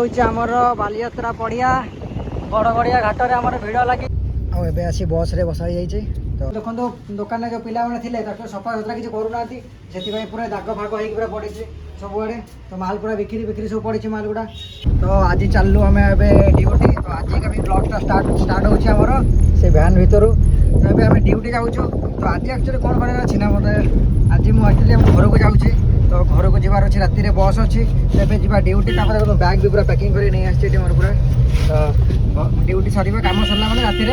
हूँ आमर बालीयात्रा पड़िया गड़गड़िया घाट में आम भिड़ लगी आसी बस रे बसा जाइए। तो देखो दुकान जो पिला थे सफा सुतरा किसी करूना से पूरा दाग फाग हो पूरा पड़ी सबुआड़े। तो माल पूरा बिक्री बिक्री सब पड़ी माल गुड़ा। तो आज चलू आम ड्यूटी। तो आज का ब्लॉगटा स्टार्ट होमर से भैन भितर। तो ये आम ड्यूटी जाऊँ। तो आज एक्चुअली कौन करार अच्छी ना मतलब आज मुझे घर को जाऊँगी। तो घर को जबार अच्छी राति बस अच्छी तो जा ड्यूटी बैग भी पूरा पैकिंग कर नहीं आसी मोर पूरा। तो ड्यूटी सर कम सरला मैंने राति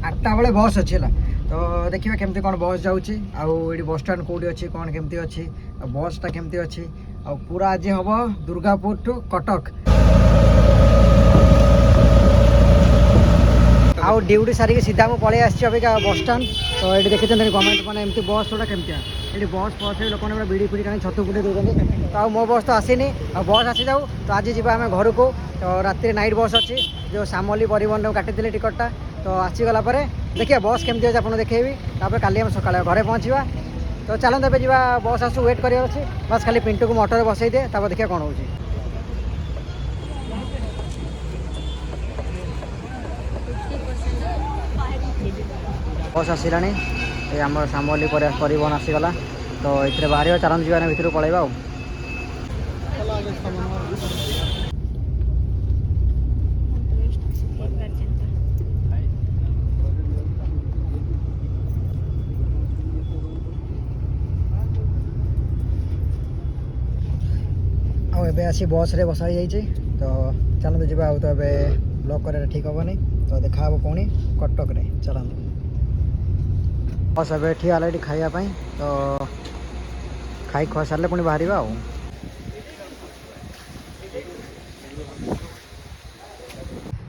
8टा बेले बस अच्छी है। तो देखिए केमती कौन बस जाऊँगी आउट बस स्टाण कौटी अच्छी कौन केमती अच्छी बसटा केमती अच्छी आ पूरा आज हम दुर्गापुर टू कटक आउ ड्यूटी सारिक सीधा मुझे पलि आसी अबिका बस स्टाण। तो ये देखते गवर्नमेंट मैंने एमती बस गुड़ा केमतिया ये बस बस लोक मैंने बिड़ी फिड़ी का छतु फुटे देते। तो मो बस तो आसीनी आ बस आसी जाऊ। तो आज जी आम घर को। तो राति नाइट बस अच्छी जो सामली परिवहन काटी टिकटा। तो आसीगला देखिए बस केमती अच्छे आपको देखेबी। तापर काली हम सकाଳେ घरे पहुँचा। तो चलते पे जा बस आसू वेट कर बस खाली पिंटू को मोटर बसई दे तापर देखिए कौन हो बस आसला आम सामली परिवहन आसीगला। तो ये बाहर चलन जीवन भितर पलैबा एबे आसी बस रे बसा जाइए। तो चलते जा तो ब्लॉग कर ठीक हेनी। तो देखा पुणी कटक रे चलते बस ए ठिया है खावाई। तो खाई खुआ सारे पुणी बाहर आ।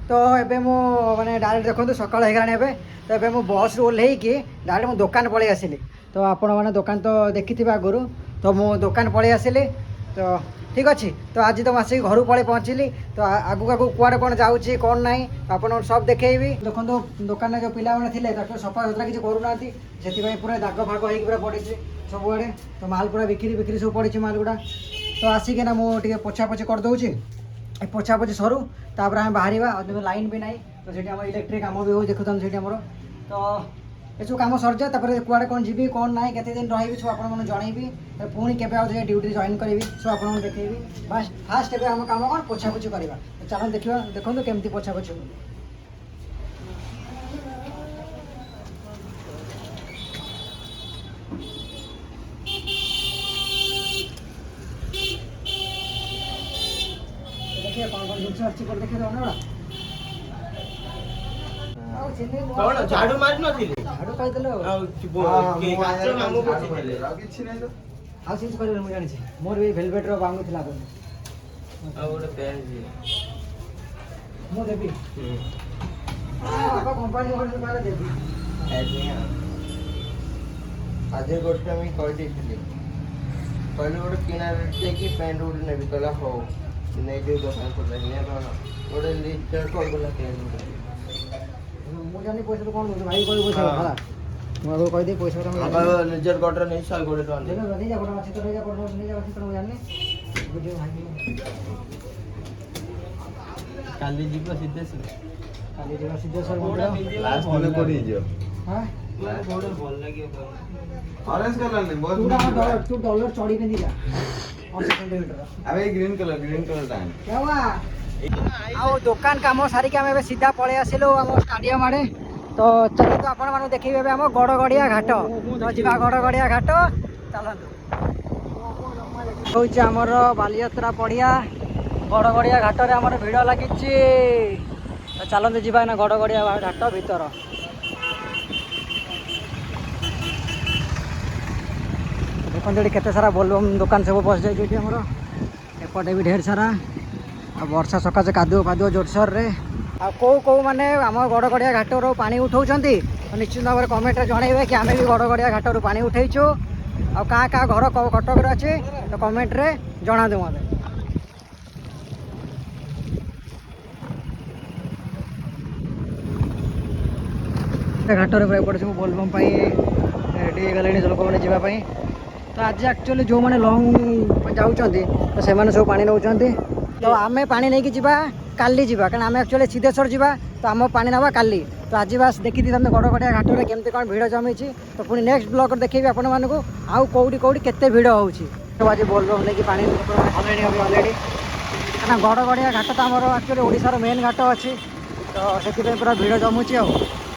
तो ये मैंने डायरेक्ट देखो सकाल हो गलानी। तो ये बस ओह्ल डायरेक्ट मुझे दुकान पलि आसिली। तो आपण मैंने दुकान तो देखी आगुरी। तो मु दुकान पलि आसिली। तो ठीक अच्छे। तो आज तो आसिक घर पलि पहुँचली। तो आगू आगू कुआड़े कौन जाऊँगी कौन ना आप सब देखी। देखो दुकान जो पिला मैंने थे सफा सुतरा किसी करूना से पूरा दाग फाग हो पूरा पड़ी सबुआड़े। तो माल पूरा बिक्री बिक्री सब पड़ी माल गुड़ा। तो आसिकना मुझे पोछा पोछि करदे पोछा पोछि सरू तापर आम बाहर लाइन भी ना। तो से इलेक्ट्रिक कम भी हो देखुन से तो ये सब कम सर जाए तापर कुआड़े कौन जी कौन ना केते दिन रही सब आपको जनइबी। पुणी के ड्यूटी जॉइन करी सब आपको देखी। फास्ट ए आम कम कौन पोछा पोछि करवा। तो चलो देखा देखो केमती पोछा पोछि देखिए कौन कौन जिन अच्छी देखिए ना झाड़ू मार नथिले झाड़ू पाइदेलो मामू पछिले आ किछि नै तो आ चेंज करले मु जानि छी मोर भी वेलवेट रो बांगु थिला कोन आ ओडे पैंट जी मु देबी बाबा कंपनी कोन कहले देबी ऐसे आज गोष्ट मी कहि दिथिले पहिले ओडे किना रेट की पैंट ओडे नेबी कला हो नै दे दुकान को लेने ना ओडे लिस्ट कॉल बोला पैंट मु जानि पैसा तो कोन भाई कोई पैसा हला मु आगो कहि दे पैसा तो हम निजर गटर नै 100 गोडे टन देखो नहीं जा पड़ा तो नहीं जा पड़ा नहीं जा तो जानि वीडियो भाई काली जी को सीधे से काली जगह सीधे सर मंदिर लास्ट में कोडी जो हां बॉर्डर भल लागियो ऑरेंज कलर ने बहुत तू डॉलर चढ़ी पे जा और सेंटीमीटर अबे ग्रीन कलर टाइम क्या हुआ आउ दुकान काम सारिक आम सीधा पलि आसिलु आम स्टाडियम आड़े। तो चलो तो आपण माने देखिबे आम गड़गड़िया घाट। तो जीवा गड़गड़िया घाट चलतु हूँ आमर बालीयात्रा पड़िया गड़गड़िया घाट में आम भिड़ लगी। तो चलते जीवा ना गड़गड़िया घाट भीतर। देखते केते सारा बोलबम दुकान सब बस जाइए आमर एपटे भी ढेर सारा वर्षा सकाशे कादुओ फादुओ जोरसोर रे आ कौ मैंने आम गड़गड़िया घाटर पानी उठाऊँ। तो निश्चित भाव में कमेंट जनइबे कि आम भी गड़गड़िया घाटर पानी उठेचु आ क्या घर कटक अच्छे। तो कमेंट रे जना दे मत घाटर एपटे सब बोलबम रेडी गले लोक मैंने जावाई। तो आज एक्चुअली जो मैंने लंग जाऊँ तो से सब पा नौ ତ ଆମେ ପାଣି ନେଇକି ଯିବା କାଲି ଯିବା କାରଣ ଆମେ ଆକ୍ଚୁଆଲି ସିଦ୍ଧେଶ୍ୱର ଯିବା ତ ଆମ ପାଣି ନେବା କାଲି ତ ଆଜି ବାସ୍ ଦେଖିଥାନ୍ତେ ଗଡ଼ଗଡ଼ିଆ ଘାଟରେ କେମିତି କ'ଣ ଭିଡ଼ ଜମିଛି ତ ପୁଣି ନେକ୍ସଟ ବ୍ଲଗ୍ରେ ଦେଖେଇବି ଆପଣମାନଙ୍କୁ ଆଉ କେଉଁଠି କେଉଁଠି କେତେ ଭିଡ଼ ହେଉଛି ତ ଆଜି ବୋଲବମ୍ ନେଇକି ପାଣି ଅଲରେଡ଼ି କାରଣ ଗଡ଼ଗଡ଼ିଆ ଘାଟ ତ ଆମର ଆକ୍ଚୁଆଲି ଓଡ଼ିଶାର ମେନ୍ ଘାଟ ଅଛି ତ ସେଥିପାଇଁ ପୁରା ଭିଡ଼ ଜମୁଛି ଆଉ